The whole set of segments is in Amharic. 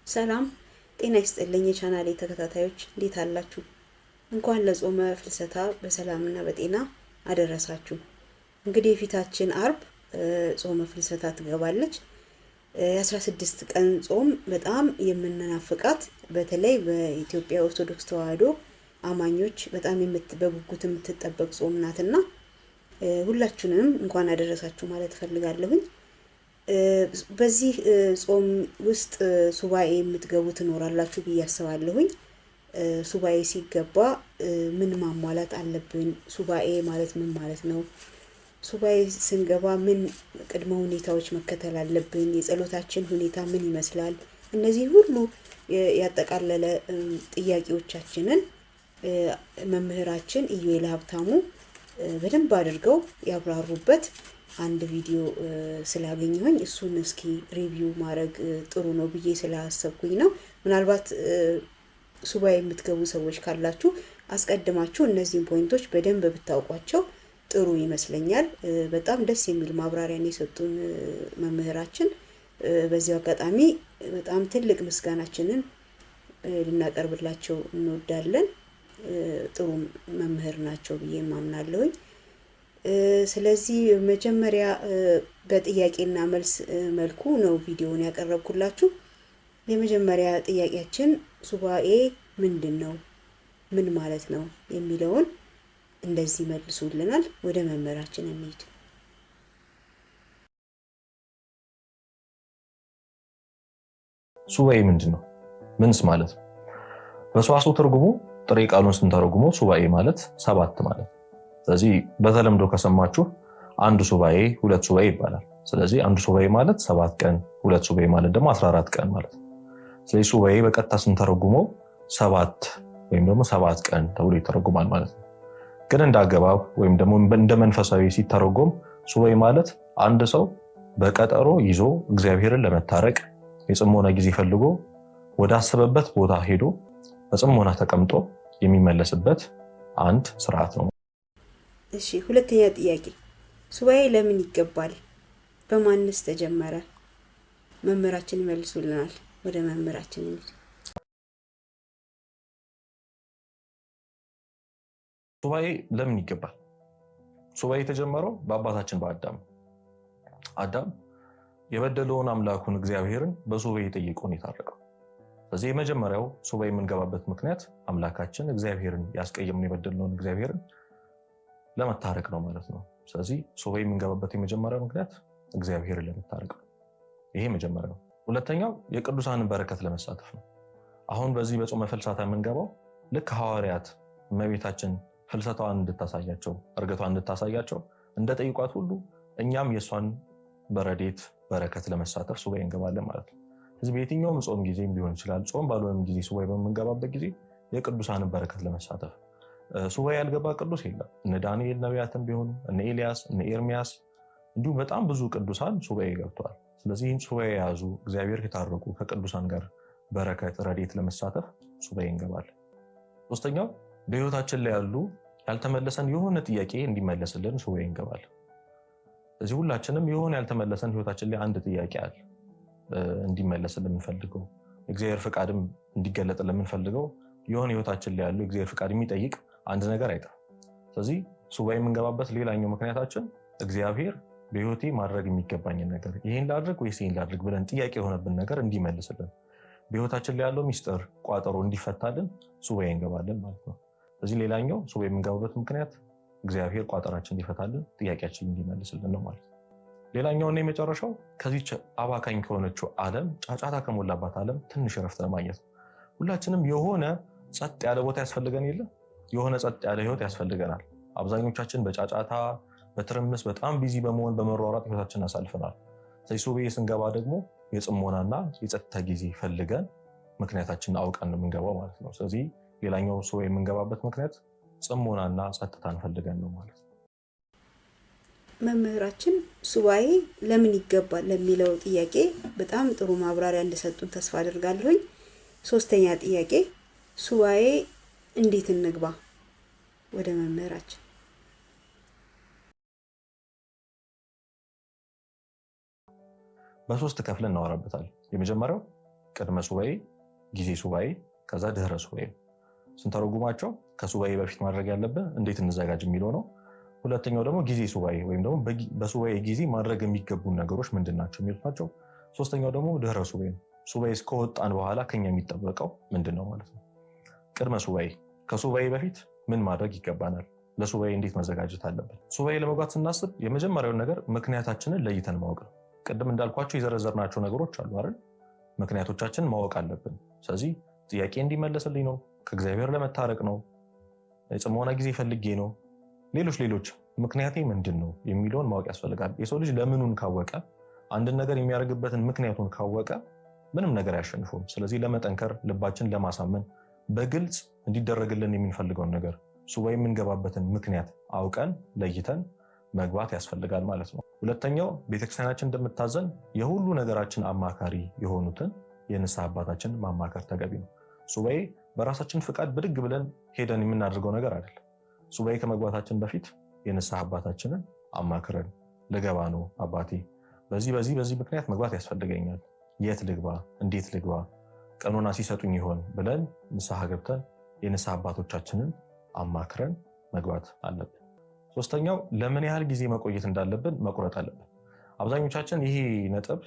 ሰላም ጤና ይስጥልኝ የቻናሌ ተከታታዮች እንዴት አላችሁ? እንኳን ለጾመ ፍልሰታ በሰላምና በጤና አደረሳችሁ። እንግዲህ የፊታችን አርብ ጾመ ፍልሰታ ትገባለች። የ16 ቀን ጾም በጣም የምንናፍቃት በተለይ በኢትዮጵያ ኦርቶዶክስ ተዋሕዶ አማኞች በጣም በጉጉት የምትጠበቅ ጾም ናትና ሁላችሁንም እንኳን አደረሳችሁ ማለት ፈልጋለሁኝ። በዚህ ጾም ውስጥ ሱባኤ የምትገቡ ትኖራላችሁ ብዬ አስባለሁኝ። ሱባኤ ሲገባ ምን ማሟላት አለብን? ሱባኤ ማለት ምን ማለት ነው? ሱባኤ ስንገባ ምን ቅድመ ሁኔታዎች መከተል አለብን? የጸሎታችን ሁኔታ ምን ይመስላል? እነዚህ ሁሉ ያጠቃለለ ጥያቄዎቻችንን መምህራችን ኢዩኤል ሀብታሙ በደንብ አድርገው ያብራሩበት አንድ ቪዲዮ ስላገኘሁኝ እሱን እስኪ ሪቪው ማድረግ ጥሩ ነው ብዬ ስላሰብኩኝ ነው። ምናልባት ሱባኤ የምትገቡ ሰዎች ካላችሁ አስቀድማችሁ እነዚህን ፖይንቶች በደንብ ብታውቋቸው ጥሩ ይመስለኛል። በጣም ደስ የሚል ማብራሪያን የሰጡን መምህራችን በዚህ አጋጣሚ በጣም ትልቅ ምስጋናችንን ልናቀርብላቸው እንወዳለን። ጥሩ መምህር ናቸው ብዬ ማምናለሁኝ። ስለዚህ መጀመሪያ በጥያቄና መልስ መልኩ ነው ቪዲዮውን ያቀረብኩላችሁ። የመጀመሪያ ጥያቄያችን ሱባኤ ምንድን ነው? ምን ማለት ነው? የሚለውን እንደዚህ መልሱልናል። ወደ መምህራችን እንሂድ። ሱባኤ ምንድን ነው? ምንስ ማለት ነው? በሰዋስው ትርጉሙ ጥሬ ቃሉን ስንተረጉመው ሱባኤ ማለት 7 ማለት ነው። ስለዚህ በተለምዶ ከሰማችሁ አንድ ሱባኤ ሁለት ሱባኤ ይባላል። ስለዚህ አንድ ሱባኤ ማለት 7 ቀን፣ ሁለት ሱባኤ ማለት ደግሞ 14 ቀን ማለት ነው። ስለዚህ ሱባኤ በቀጥታ ስንተረጉመው 7 ወይም ደግሞ 7 ቀን ተብሎ ይተረጉማል ማለት ነው። ግን እንደ አገባብ ወይም ደግሞ እንደ መንፈሳዊ ሲተረጎም ሱባኤ ማለት አንድ ሰው በቀጠሮ ይዞ እግዚአብሔርን ለመታረቅ የጽሞና ጊዜ ፈልጎ ወደ አሰበበት ቦታ ሄዶ በጽሞና ተቀምጦ የሚመለስበት አንድ ስርዓት ነው። እሺ፣ ሁለተኛ ጥያቄ ሱባኤ ለምን ይገባል? በማንስ ተጀመረ? መምህራችን ይመልሱልናል። ወደ መምህራችን እንሂድ። ሱባኤ ለምን ይገባል? ሱባኤ የተጀመረው በአባታችን በአዳም አዳም የበደለውን አምላኩን እግዚአብሔርን በሱባኤ ጠይቆን የታረቀው። ስለዚህ የመጀመሪያው ሱባኤ የምንገባበት ምክንያት አምላካችን እግዚአብሔርን ያስቀየምን የበደለውን እግዚአብሔርን ለመታረቅ ነው ማለት ነው። ስለዚህ ሱባኤ የምንገባበት የመጀመሪያው ምክንያት እግዚአብሔርን ለመታረቅ ነው። ይሄ መጀመሪያው። ሁለተኛው የቅዱሳንን በረከት ለመሳተፍ ነው። አሁን በዚህ በጾመ ፍልሰታ የምንገባው ልክ ሐዋርያት እመቤታችን ፍልሰታዋን እንድታሳያቸው እርገቷን እንድታሳያቸው እንደጠይቋት ሁሉ እኛም የሷን በረዴት በረከት ለመሳተፍ ሱባኤ እንገባለን ማለት ነው። ስለዚህ በየትኛውም ጾም ጊዜም ሊሆን ይችላል፣ ጾም ባልሆነም ጊዜ ሱባኤ በምንገባበት ጊዜ የቅዱሳንን በረከት ለመሳተፍ ሱባኤ ያልገባ ቅዱስ የለም። እነ ዳንኤል ነቢያትም ቢሆኑ እነ ኤልያስ እነ ኤርሚያስ እንዲሁም በጣም ብዙ ቅዱሳን ሱባኤ ገብተዋል። ስለዚህ ይህን ሱባኤ የያዙ እግዚአብሔር የታረቁ ከቅዱሳን ጋር በረከት ረድኤት ለመሳተፍ ሱባኤ እንገባለን። ሶስተኛው በህይወታችን ላይ ያሉ ያልተመለሰን የሆነ ጥያቄ እንዲመለስልን ሱባኤ እንገባለን። ስለዚህ ሁላችንም የሆነ ያልተመለሰን ህይወታችን ላይ አንድ ጥያቄ አለ እንዲመለስልን የምንፈልገው እግዚአብሔር ፍቃድም እንዲገለጥልን የምንፈልገው የሆነ ህይወታችን ላይ ያለው እግዚአብሔር ፍቃድ የሚጠይቅ አንድ ነገር አይጠፋም። ስለዚህ ሱባኤ የምንገባበት ሌላኛው ምክንያታችን እግዚአብሔር በህይወቴ ማድረግ የሚገባኝን ነገር ይሄን ላድርግ ወይስ ይሄን ላድርግ ብለን ጥያቄ የሆነብን ነገር እንዲመልስልን በህይወታችን ላይ ያለው ሚስጥር ቋጠሮ እንዲፈታልን ሱባኤ እንገባለን ማለት ነው። ስለዚህ ሌላኛው ሱባኤ የምንገባበት ምክንያት እግዚአብሔር ቋጠራችን እንዲፈታልን ጥያቄያችን እንዲመልስልን ነው ማለት ነው። ሌላኛውና የመጨረሻው ከዚች አባካኝ ከሆነችው ዓለም ጫጫታ ከሞላባት ዓለም ትንሽ እረፍት ለማግኘት ነው። ሁላችንም የሆነ ጸጥ ያለ ቦታ ያስፈልገን የለ? የሆነ ጸጥ ያለ ህይወት ያስፈልገናል። አብዛኞቻችን በጫጫታ በትርምስ በጣም ቢዚ በመሆን በመሯሯጥ ህይወታችንን አሳልፈናል። ስለዚህ ሱባኤ ስንገባ ደግሞ የጽሞናና የጸጥታ ጊዜ ፈልገን ምክንያታችንን አውቀን የምንገባው ማለት ነው። ስለዚህ ሌላኛው ሱባኤ የምንገባበት ምክንያት ጽሞናና ጸጥታን ፈልገን ነው ማለት ነው። መምህራችን ሱባኤ ለምን ይገባል ለሚለው ጥያቄ በጣም ጥሩ ማብራሪያ እንደሰጡን ተስፋ አድርጋለሁኝ። ሶስተኛ ጥያቄ ሱባኤ እንዴት እንግባ? ወደ መምህራችን። በሶስት ከፍለን እናወራበታለን። የመጀመሪያው ቅድመ ሱባኤ፣ ጊዜ ሱባኤ፣ ከዛ ድህረ ሱባኤ። ስንተረጉማቸው ከሱባኤ በፊት ማድረግ ያለብን እንዴት እንዘጋጅ የሚለው ነው። ሁለተኛው ደግሞ ጊዜ ሱባኤ ወይም ደግሞ በሱባኤ ጊዜ ማድረግ የሚገቡን ነገሮች ምንድን ናቸው የሚሉት ናቸው። ሶስተኛው ደግሞ ድህረ ሱባኤ ነው። ሱባኤ እስከወጣን በኋላ ከኛ የሚጠበቀው ምንድን ነው ማለት ነው። ቅድመ ሱባኤ፣ ከሱባኤ በፊት ምን ማድረግ ይገባናል? ለሱባኤ እንዴት መዘጋጀት አለብን? ሱባኤ ለመግባት ስናስብ የመጀመሪያውን ነገር ምክንያታችንን ለይተን ማወቅ ነው። ቅድም እንዳልኳቸው የዘረዘርናቸው ነገሮች አሉ አይደል? ምክንያቶቻችንን ማወቅ አለብን። ስለዚህ ጥያቄ እንዲመለስልኝ ነው፣ ከእግዚአብሔር ለመታረቅ ነው፣ የጽሞና ጊዜ ፈልጌ ነው፣ ሌሎች ምክንያቴ ምንድን ነው የሚለውን ማወቅ ያስፈልጋል። የሰው ልጅ ለምኑን ካወቀ፣ አንድን ነገር የሚያደርግበትን ምክንያቱን ካወቀ ምንም ነገር አያሸንፈውም። ስለዚህ ለመጠንከር፣ ልባችን ለማሳመን፣ በግልጽ እንዲደረግልን የምንፈልገውን ነገር ሱባኤ የምንገባበትን ምክንያት አውቀን ለይተን መግባት ያስፈልጋል ማለት ነው። ሁለተኛው ቤተክርስቲያናችን እንደምታዘን የሁሉ ነገራችን አማካሪ የሆኑትን የንስሐ አባታችን ማማከር ተገቢ ነው። ሱባኤ በራሳችን ፍቃድ ብድግ ብለን ሄደን የምናደርገው ነገር አይደለም። ሱባኤ ከመግባታችን በፊት የንስሐ አባታችንን አማክረን ልገባ ነው አባቴ፣ በዚህ ምክንያት መግባት ያስፈልገኛል፣ የት ልግባ፣ እንዴት ልግባ፣ ቀኖና ሲሰጡኝ ይሆን ብለን ንስሐ ገብተን የንስሐ አባቶቻችንን አማክረን መግባት አለብን። ሶስተኛው ለምን ያህል ጊዜ መቆየት እንዳለብን መቁረጥ አለብን። አብዛኞቻችን ይሄ ነጥብ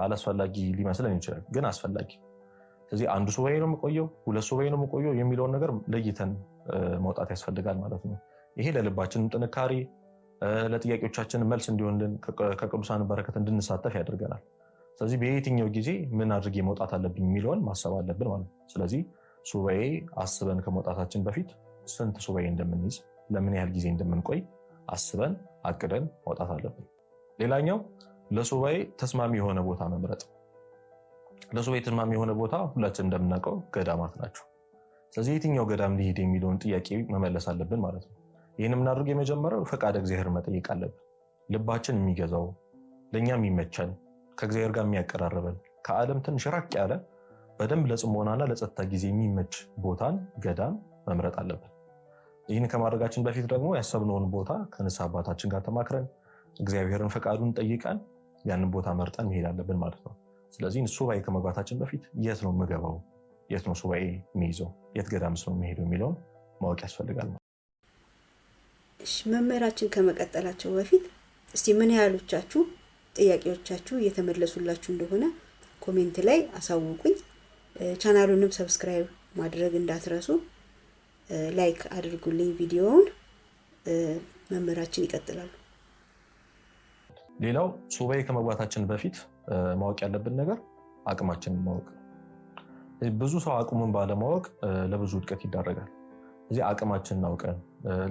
አላስፈላጊ ሊመስለን ይችላል፣ ግን አስፈላጊ። ስለዚህ አንዱ ሱባኤ ነው የምቆየው፣ ሁለት ሱባኤ ነው የምቆየው የሚለውን ነገር ለይተን መውጣት ያስፈልጋል ማለት ነው። ይሄ ለልባችን ጥንካሬ፣ ለጥያቄዎቻችን መልስ እንዲሆንልን፣ ከቅዱሳን በረከት እንድንሳተፍ ያደርገናል። ስለዚህ በየትኛው ጊዜ ምን አድርጌ መውጣት አለብኝ የሚለውን ማሰብ አለብን ማለት ነው። ስለዚህ ሱባኤ አስበን ከመውጣታችን በፊት ስንት ሱባኤ እንደምንይዝ፣ ለምን ያህል ጊዜ እንደምንቆይ አስበን አቅደን መውጣት አለብን። ሌላኛው ለሱባኤ ተስማሚ የሆነ ቦታ መምረጥ። ለሱባኤ ተስማሚ የሆነ ቦታ ሁላችን እንደምናውቀው ገዳማት ናቸው። ስለዚህ የትኛው ገዳም ሊሄድ የሚለውን ጥያቄ መመለስ አለብን ማለት ነው። ይህን የምናደርግ የመጀመሪያው ፈቃደ እግዚአብሔር መጠየቅ አለብን። ልባችን የሚገዛው፣ ለእኛ የሚመቸን፣ ከእግዚአብሔር ጋር የሚያቀራርበን፣ ከዓለም ትንሽ ራቅ ያለ በደንብ ለጽሞናና ለጸጥታ ጊዜ የሚመች ቦታን ገዳም መምረጥ አለብን። ይህን ከማድረጋችን በፊት ደግሞ ያሰብነውን ቦታ ከንስሐ አባታችን ጋር ተማክረን እግዚአብሔርን ፈቃዱን ጠይቀን ያንን ቦታ መርጠን መሄድ አለብን ማለት ነው። ስለዚህ ሱባኤ ከመግባታችን በፊት የት ነው የምገባው፣ የት ነው ሱባኤ የሚይዘው፣ የት ገዳምስ ነው የሚሄደው የሚለውን ማወቅ ያስፈልጋል። መምህራችን ከመቀጠላቸው በፊት እስቲ ምን ያህሎቻችሁ ጥያቄዎቻችሁ እየተመለሱላችሁ እንደሆነ ኮሜንት ላይ አሳውቁኝ። ቻናሉንም ሰብስክራይብ ማድረግ እንዳትረሱ፣ ላይክ አድርጉልኝ ቪዲዮውን። መምህራችን ይቀጥላሉ። ሌላው ሱባኤ ከመግባታችን በፊት ማወቅ ያለብን ነገር አቅማችንን ማወቅ። ብዙ ሰው አቅሙን ባለማወቅ ለብዙ ውድቀት ይዳረጋል። እዚህ አቅማችንን አውቀን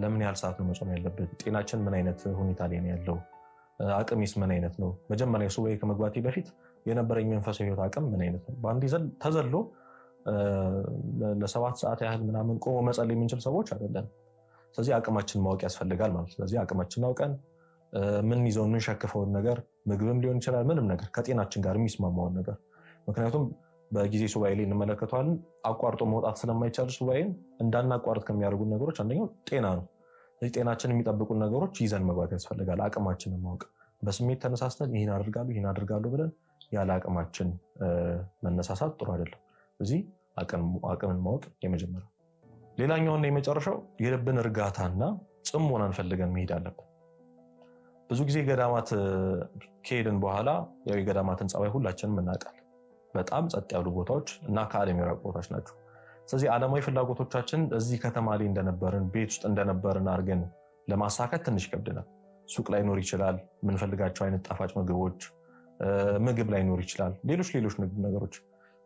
ለምን ያህል ሰዓት ነው መጾም ያለብን፣ ጤናችን ምን አይነት ሁኔታ ላይ ነው ያለው፣ አቅሜስ ምን አይነት ነው፣ መጀመሪያ ሱባኤ ከመግባቴ በፊት የነበረኝ መንፈሳዊ ህይወት አቅም ምን አይነት ነው። በአንድ ተዘሎ ለ7 ሰዓት ያህል ምናምን ቆሞ መጸለይ የምንችል ሰዎች አይደለም። ስለዚህ አቅማችንን ማወቅ ያስፈልጋል ማለት። ስለዚህ አቅማችንን አውቀን ምን ይዘው የምንሸክፈውን ነገር፣ ምግብም ሊሆን ይችላል፣ ምንም ነገር ከጤናችን ጋር የሚስማማውን ነገር። ምክንያቱም በጊዜ ሱባኤ ላይ እንመለከተዋለን። አቋርጦ መውጣት ስለማይቻል ሱባኤን እንዳናቋርጥ ከሚያደርጉን ነገሮች አንደኛው ጤና ነው። ስለዚህ ጤናችን የሚጠብቁን ነገሮች ይዘን መግባት ያስፈልጋል። አቅማችንን ማወቅ። በስሜት ተነሳስተን ይህን አድርጋለሁ ብለን ያለ አቅማችን መነሳሳት ጥሩ አይደለም። እዚህ አቅምን ማወቅ የመጀመሪያው። ሌላኛውና የመጨረሻው የልብን እርጋታና ጽሞናን ፈልገን መሄድ አለብን። ብዙ ጊዜ ገዳማት ከሄድን በኋላ ያው የገዳማትን ጸባይ ሁላችንም እናውቃለን። በጣም ጸጥ ያሉ ቦታዎች እና ከዓለም የራቁ ቦታዎች ናቸው። ስለዚህ ዓለማዊ ፍላጎቶቻችን እዚህ ከተማ ላይ እንደነበርን፣ ቤት ውስጥ እንደነበርን አድርገን ለማሳካት ትንሽ ይከብደናል። ሱቅ ላይኖር ይችላል፣ የምንፈልጋቸው አይነት ጣፋጭ ምግቦች፣ ምግብ ላይኖር ይችላል፣ ሌሎች ነገሮች።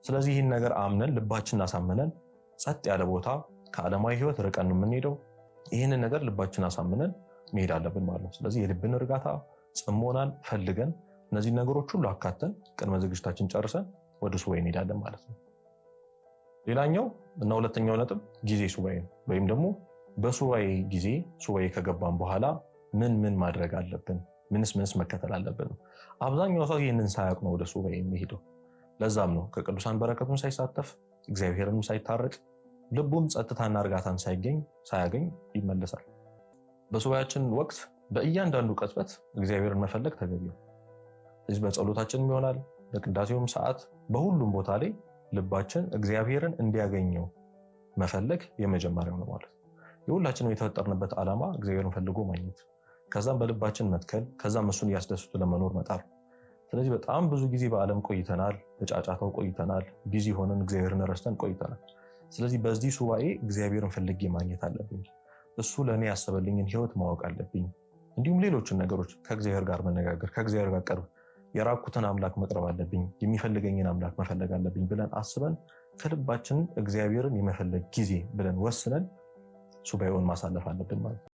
ስለዚህ ይህን ነገር አምነን ልባችንን አሳምነን ጸጥ ያለ ቦታ ከዓለማዊ ህይወት ርቀን ነው የምንሄደው። ይህንን ነገር ልባችንን አሳምነን መሄድ አለብን ማለት ነው። ስለዚህ የልብን እርጋታ፣ ጽሞናን ፈልገን እነዚህ ነገሮች ሁሉ አካተን ቅድመ ዝግጅታችን ጨርሰን ወደ ሱባኤ እንሄዳለን ማለት ነው። ሌላኛው እና ሁለተኛው ነጥብ ጊዜ ሱባኤ ነው። ወይም ደግሞ በሱባኤ ጊዜ ሱባኤ ከገባን በኋላ ምን ማድረግ አለብን፣ ምንስ መከተል አለብን። አብዛኛው ሰው ይህንን ሳያውቅ ነው ወደ ሱባኤ የሚሄደው። ለዛም ነው ከቅዱሳን በረከቱን ሳይሳተፍ እግዚአብሔርንም ሳይታረቅ ልቡም ጸጥታና እርጋታን ሳያገኝ ይመለሳል። በሱባኤያችን ወቅት በእያንዳንዱ ቅጽበት እግዚአብሔርን መፈለግ ተገቢ ነው። ስለዚህ በጸሎታችንም ይሆናል፣ በቅዳሴውም ሰዓት፣ በሁሉም ቦታ ላይ ልባችን እግዚአብሔርን እንዲያገኘው መፈለግ የመጀመሪያው ነው ማለት ነው። የሁላችንም የተፈጠርንበት ዓላማ እግዚአብሔርን ፈልጎ ማግኘት፣ ከዛም በልባችን መትከል፣ ከዛም እሱን እያስደስቱ ለመኖር መጣር። ስለዚህ በጣም ብዙ ጊዜ በዓለም ቆይተናል፣ በጫጫታው ቆይተናል፣ ቢዚ ሆነን እግዚአብሔርን ረስተን ቆይተናል። ስለዚህ በዚህ ሱባኤ እግዚአብሔርን ፈልጌ ማግኘት አለብኝ፣ እሱ ለእኔ ያሰበልኝን ህይወት ማወቅ አለብኝ፣ እንዲሁም ሌሎችን ነገሮች ከእግዚአብሔር ጋር መነጋገር፣ ከእግዚአብሔር ጋር ቀርብ፣ የራኩትን አምላክ መቅረብ አለብኝ፣ የሚፈልገኝን አምላክ መፈለግ አለብኝ ብለን አስበን ከልባችን እግዚአብሔርን የመፈለግ ጊዜ ብለን ወስነን ሱባኤውን ማሳለፍ አለብን ማለት ነው።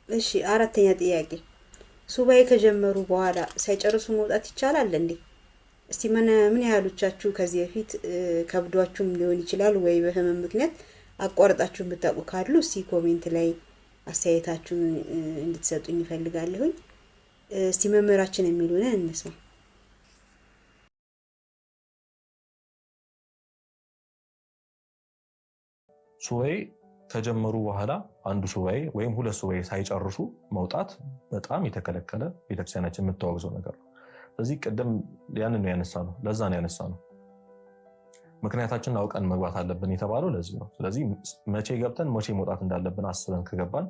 እሺ፣ አራተኛ ጥያቄ፣ ሱባኤ ከጀመሩ በኋላ ሳይጨርሱ መውጣት ይቻላል እንዴ? እስቲ ምን ያህሎቻችሁ ከዚህ በፊት ከብዷችሁም ሊሆን ይችላል ወይ በህመም ምክንያት አቋርጣችሁ የምታውቁ ካሉ እስቲ ኮሜንት ላይ አስተያየታችሁን እንድትሰጡኝ ይፈልጋለሁኝ። እስቲ መምህራችን የሚሉን እንስማ። ሱባኤ ከጀመሩ በኋላ አንዱ ሱባኤ ወይም ሁለት ሱባኤ ሳይጨርሱ መውጣት በጣም የተከለከለ ቤተክርስቲያናችን የምታወግዘው ነገር ነው። ስለዚህ ቅድም ያንን ነው ያነሳ ነው፣ ለዛ ነው ያነሳ ነው። ምክንያታችንን አውቀን መግባት አለብን የተባለው ለዚህ ነው። ስለዚህ መቼ ገብተን መቼ መውጣት እንዳለብን አስበን ከገባን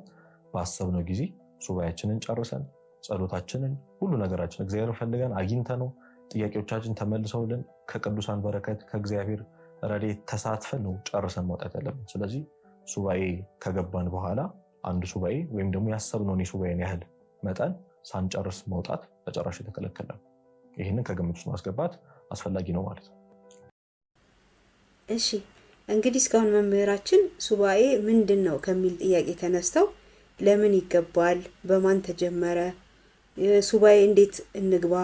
ባሰብነው ጊዜ ሱባኤያችንን ጨርሰን ጸሎታችንን ሁሉ ነገራችን እግዚአብሔር ፈልገን አግኝተ ነው ጥያቄዎቻችን ተመልሰውልን ከቅዱሳን በረከት ከእግዚአብሔር ረድኤት ተሳትፈን ነው ጨርሰን መውጣት ያለብን። ስለዚህ ሱባኤ ከገባን በኋላ አንድ ሱባኤ ወይም ደግሞ ያሰብነውን የሱባኤን ያህል መጠን ሳንጨርስ መውጣት በጭራሽ የተከለከለ ነው። ይህንን ከግምት ውስጥ ማስገባት አስፈላጊ ነው ማለት ነው። እሺ፣ እንግዲህ እስካሁን መምህራችን ሱባኤ ምንድን ነው ከሚል ጥያቄ ተነስተው ለምን ይገባል፣ በማን ተጀመረ፣ ሱባኤ እንዴት እንግባ፣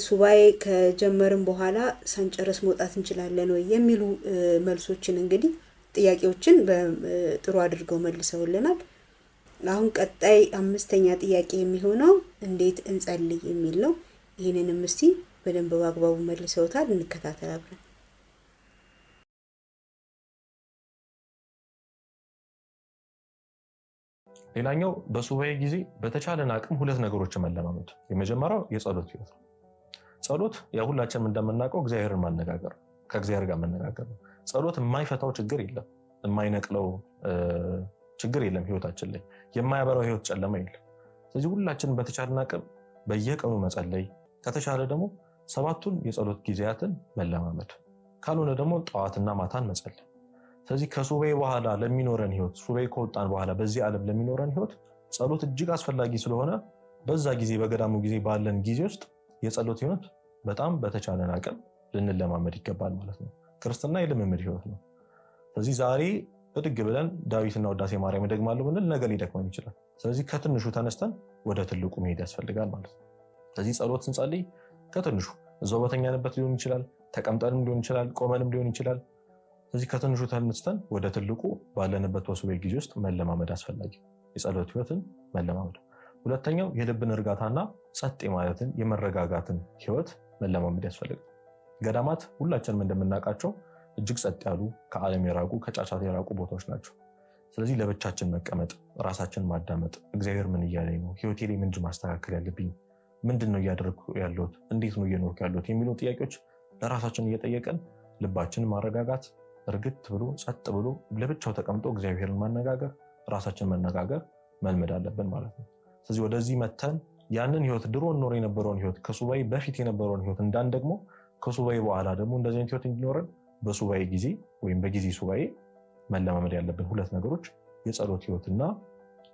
ሱባኤ ከጀመርን በኋላ ሳንጨርስ መውጣት እንችላለን ወይ የሚሉ መልሶችን እንግዲህ ጥያቄዎችን ጥሩ አድርገው መልሰውልናል። አሁን ቀጣይ አምስተኛ ጥያቄ የሚሆነው እንዴት እንጸልይ የሚል ነው። ይህንንም እስቲ በደንብ በአግባቡ መልሰውታል። እንከታተል አብረን። ሌላኛው በሱባኤ ጊዜ በተቻለን አቅም ሁለት ነገሮችን መለማመድ። የመጀመሪያው የጸሎት ህይወት ነው። ጸሎት ሁላችንም እንደምናውቀው እግዚአብሔርን ማነጋገር፣ ከእግዚአብሔር ጋር መነጋገር ነው። ጸሎት የማይፈታው ችግር የለም፣ የማይነቅለው ችግር የለም ህይወታችን ላይ፣ የማያበራው ህይወት ጨለማ የለም። ስለዚህ ሁላችንም በተቻለን አቅም በየቀኑ መጸለይ፣ ከተቻለ ደግሞ 7ቱን የጸሎት ጊዜያትን መለማመድ፣ ካልሆነ ደግሞ ጠዋትና ማታን መጸለይ። ስለዚህ ከሱባኤ በኋላ ለሚኖረን ህይወት፣ ሱባኤ ከወጣን በኋላ በዚህ ዓለም ለሚኖረን ህይወት ጸሎት እጅግ አስፈላጊ ስለሆነ በዛ ጊዜ በገዳሙ ጊዜ ባለን ጊዜ ውስጥ የጸሎት ህይወት በጣም በተቻለን አቅም ልንለማመድ ይገባል ማለት ነው። ክርስትና የልምምድ ህይወት ነው። ስለዚህ ዛሬ ብድግ ብለን ዳዊትና ውዳሴ ማርያም ደግማለሁ ብንል ነገ ሊደክመን ይችላል። ስለዚህ ከትንሹ ተነስተን ወደ ትልቁ መሄድ ያስፈልጋል ማለት ነው። ስለዚህ ጸሎት ስንጸልይ ከትንሹ እዛው በተኛንበት ሊሆን ይችላል፣ ተቀምጠንም ሊሆን ይችላል፣ ቆመንም ሊሆን ይችላል። ስለዚህ ከትንሹ ተነስተን ወደ ትልቁ ባለንበት በሱባኤ ጊዜ ውስጥ መለማመድ አስፈላጊ፣ የጸሎት ህይወትን መለማመድ። ሁለተኛው የልብን እርጋታና ጸጥ ማለትን የመረጋጋትን ህይወት መለማመድ ያስፈልጋል። ገዳማት ሁላችንም እንደምናውቃቸው እጅግ ጸጥ ያሉ ከዓለም የራቁ ከጫጫታ የራቁ ቦታዎች ናቸው። ስለዚህ ለብቻችን መቀመጥ፣ ራሳችን ማዳመጥ፣ እግዚአብሔር ምን እያለኝ ነው፣ ህይወቴ ላይ ምንድን ማስተካከል ያለብኝ፣ ምንድን ነው እያደረግኩ ያለሁት፣ እንዴት ነው እየኖርኩ ያለሁት የሚሉ ጥያቄዎች ለራሳችን እየጠየቀን ልባችንን ማረጋጋት፣ እርግጥ ብሎ ጸጥ ብሎ ለብቻው ተቀምጦ እግዚአብሔርን ማነጋገር፣ ራሳችን መነጋገር መልመድ አለብን ማለት ነው። ስለዚህ ወደዚህ መተን ያንን ህይወት ድሮ ኖር የነበረውን ህይወት ከሱባኤ በፊት የነበረውን ህይወት እንዳን ደግሞ ከሱባኤ በኋላ ደግሞ እንደዚህ አይነት ህይወት እንዲኖረን በሱባኤ ጊዜ ወይም በጊዜ ሱባኤ መለማመድ ያለብን ሁለት ነገሮች የጸሎት ህይወትና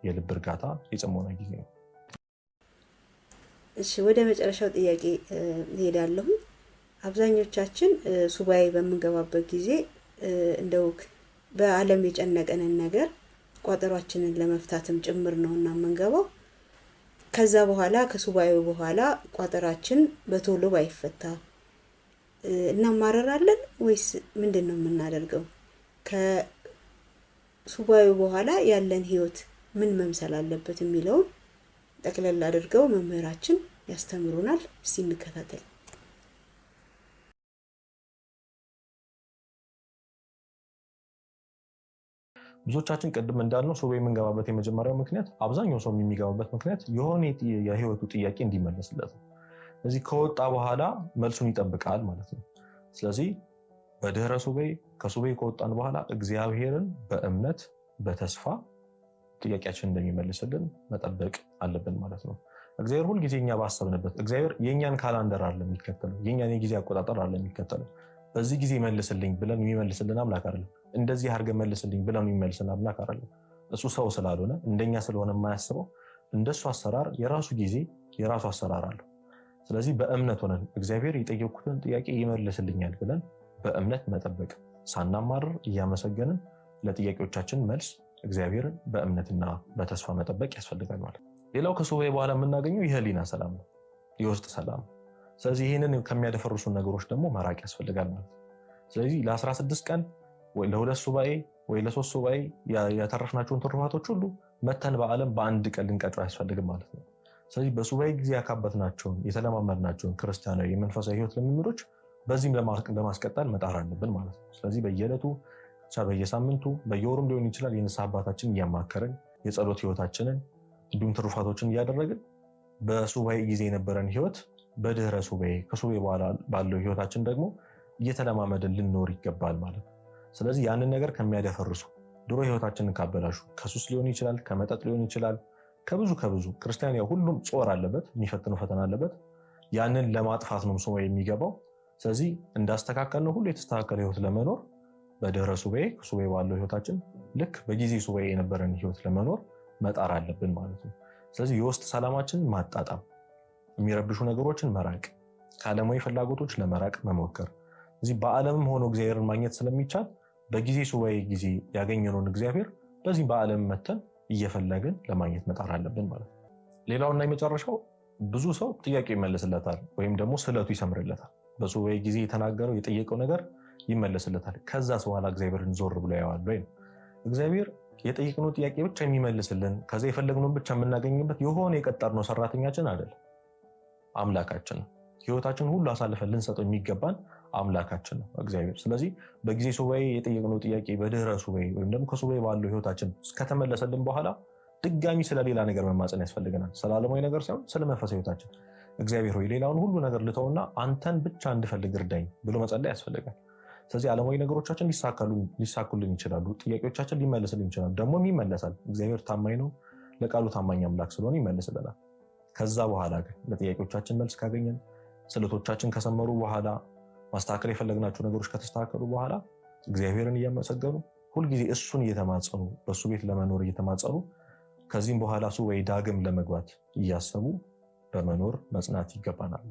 የልብ እርጋታ የጽሞና ጊዜ ነው። እሺ፣ ወደ መጨረሻው ጥያቄ እሄዳለሁ። አብዛኞቻችን ሱባኤ በምንገባበት ጊዜ እንደው በዓለም የጨነቀንን ነገር ቋጠሯችንን ለመፍታትም ጭምር ነውና የምንገባው። ከዛ በኋላ ከሱባኤው በኋላ ቋጠራችን በቶሎ ባይፈታ እናማረራለን ወይስ ምንድን ነው የምናደርገው? ከሱባኤው በኋላ ያለን ህይወት ምን መምሰል አለበት የሚለውን ጠቅለል አድርገው መምህራችን ያስተምሩናል። እስቲ እንከታተል። ብዙዎቻችን ቅድም እንዳልነው ሱባኤ የምንገባበት የመጀመሪያው ምክንያት፣ አብዛኛው ሰው የሚገባበት ምክንያት የሆነ የህይወቱ ጥያቄ እንዲመለስለት ነው። ስለዚህ ከወጣ በኋላ መልሱን ይጠብቃል ማለት ነው። ስለዚህ በድህረ ሱባኤ ከሱባኤ ከወጣን በኋላ እግዚአብሔርን በእምነት በተስፋ ጥያቄያችን እንደሚመልስልን መጠበቅ አለብን ማለት ነው። እግዚአብሔር ሁል ጊዜ እኛ ባሰብንበት እግዚአብሔር የኛን ካላንደር አለ የሚከተለው የኛን የጊዜ አቆጣጠር አለ የሚከተለው በዚህ ጊዜ መልስልኝ ብለን የሚመልስልን አምላክ አይደለም። እንደዚህ አድርገ መልስልኝ ብለን የሚመልስልን አምላክ አይደለም። እሱ ሰው ስላልሆነ እንደኛ ስለሆነ የማያስበው እንደሱ አሰራር የራሱ ጊዜ የራሱ አሰራር አለው። ስለዚህ በእምነት ሆነን እግዚአብሔር የጠየቁትን ጥያቄ ይመልስልኛል ብለን በእምነት መጠበቅ ሳናማርር እያመሰገንን ለጥያቄዎቻችን መልስ እግዚአብሔርን በእምነትና በተስፋ መጠበቅ ያስፈልጋል ማለት ነው። ሌላው ከሱባኤ በኋላ የምናገኘው የህሊና ሰላም ነው፣ የውስጥ ሰላም። ስለዚህ ይህንን ከሚያደፈርሱ ነገሮች ደግሞ መራቅ ያስፈልጋል ማለት ነው። ስለዚህ ለ16 ቀን ወይ ለ2 ሱባኤ ወይ ለ3 ሱባኤ ያተረፍናቸውን ትሩፋቶች ሁሉ መተን በዓለም በአንድ ቀን ልንቀጭው አያስፈልግም ማለት ነው። ስለዚህ በሱባኤ ጊዜ ያካበትናቸውን የተለማመድናቸውን ክርስቲያናዊ የመንፈሳዊ ህይወት ልምምዶች በዚህም ለማስቀጠል መጣር አለብን ማለት ነው። ስለዚህ በየዕለቱ በየሳምንቱ በየወሩም ሊሆን ይችላል የንስሐ አባታችን እያማከርን የጸሎት ህይወታችንን እንዲሁም ትሩፋቶችን እያደረግን በሱባኤ ጊዜ የነበረን ህይወት በድህረ ሱባኤ ከሱባኤ በኋላ ባለው ህይወታችን ደግሞ እየተለማመድን ልንኖር ይገባል ማለት ነው። ስለዚህ ያንን ነገር ከሚያደፈርሱ ድሮ ህይወታችንን ካበላሹ ከሱስ ሊሆን ይችላል፣ ከመጠጥ ሊሆን ይችላል፣ ከብዙ ክርስቲያን ያው ሁሉም ጾር አለበት፣ የሚፈትነው ፈተና አለበት። ያንን ለማጥፋት ነው ሱባኤ የሚገባው። ስለዚህ እንዳስተካከልነው ሁሉ የተስተካከለ ህይወት ለመኖር በድህረ ሱባኤ ከሱባኤ ባለው ህይወታችን ልክ በጊዜ ሱባኤ የነበረን ህይወት ለመኖር መጣር አለብን ማለት ነው። ስለዚህ የውስጥ ሰላማችንን ማጣጣም፣ የሚረብሹ ነገሮችን መራቅ፣ ከዓለማዊ ፍላጎቶች ለመራቅ መሞከር። እዚህ በዓለምም ሆኖ እግዚአብሔርን ማግኘት ስለሚቻል በጊዜ ሱባኤ ጊዜ ያገኘነውን እግዚአብሔር በዚህ በዓለም መተን እየፈለግን ለማግኘት መጣር አለብን ማለት ነው። ሌላውና የመጨረሻው ብዙ ሰው ጥያቄ ይመለስለታል ወይም ደግሞ ስለቱ ይሰምርለታል። በሱባኤ ጊዜ የተናገረው የጠየቀው ነገር ይመለስለታል። ከዛስ በኋላ እግዚአብሔርን ዞር ብሎ ያየዋል ወይ? እግዚአብሔር የጠየቅነው ጥያቄ ብቻ የሚመልስልን ከዛ የፈለግነውን ብቻ የምናገኝበት የሆነ የቀጠርነው ሰራተኛችን አይደለም፣ አምላካችን ነው። ህይወታችን ሁሉ አሳልፈን ልንሰጠው የሚገባን አምላካችን ነው እግዚአብሔር። ስለዚህ በጊዜ ሱባኤ የጠየቅነው ጥያቄ በድህረ ሱባኤ ወይም ደግሞ ከሱባኤ ባለው ህይወታችን ከተመለሰልን በኋላ ድጋሚ ስለሌላ ነገር መማፀን ያስፈልገናል። ስለ ዓለማዊ ነገር ሳይሆን ስለ መንፈሳዊ ህይወታችን እግዚአብሔር ሆይ ሌላውን ሁሉ ነገር ልተውና አንተን ብቻ እንድፈልግ እርዳኝ ብሎ መጸለይ ያስፈልጋል። ስለዚህ ዓለማዊ ነገሮቻችን ሊሳኩልን ይችላሉ፣ ጥያቄዎቻችን ሊመልስልን ይችላሉ። ደግሞም ይመለሳል። እግዚአብሔር ታማኝ ነው፣ ለቃሉ ታማኝ አምላክ ስለሆነ ይመልስልናል። ከዛ በኋላ ግን ለጥያቄዎቻችን መልስ ካገኘን፣ ስለቶቻችን ከሰመሩ በኋላ፣ ማስተካከል የፈለግናቸው ነገሮች ከተስተካከሉ በኋላ እግዚአብሔርን እያመሰገኑ ሁልጊዜ እሱን እየተማጸኑ በእሱ ቤት ለመኖር እየተማጸኑ ከዚህም በኋላ ሱባኤ ዳግም ለመግባት እያሰቡ በመኖር መጽናት ይገባናል።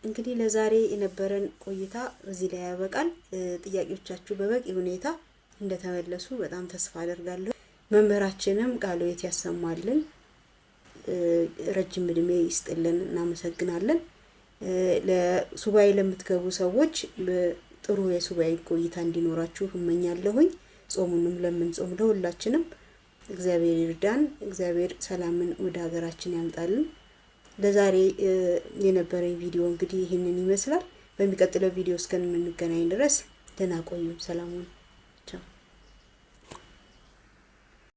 እንግዲህ ለዛሬ የነበረን ቆይታ እዚህ ላይ ያበቃል። ጥያቄዎቻችሁ በበቂ ሁኔታ እንደተመለሱ በጣም ተስፋ አደርጋለሁ። መምህራችንም ቃልዎት ያሰማልን፣ ረጅም እድሜ ይስጥልን። እናመሰግናለን። ለሱባኤ ለምትገቡ ሰዎች ጥሩ የሱባኤ ቆይታ እንዲኖራችሁ እመኛለሁኝ። ጾሙንም ለምንጾም ለሁላችንም እግዚአብሔር ይርዳን። እግዚአብሔር ሰላምን ወደ ሀገራችን ያምጣልን። ለዛሬ የነበረኝ ቪዲዮ እንግዲህ ይህንን ይመስላል። በሚቀጥለው ቪዲዮ እስከምንገናኝ ድረስ ደህና ቆዩ። ሰላም ሁኑ።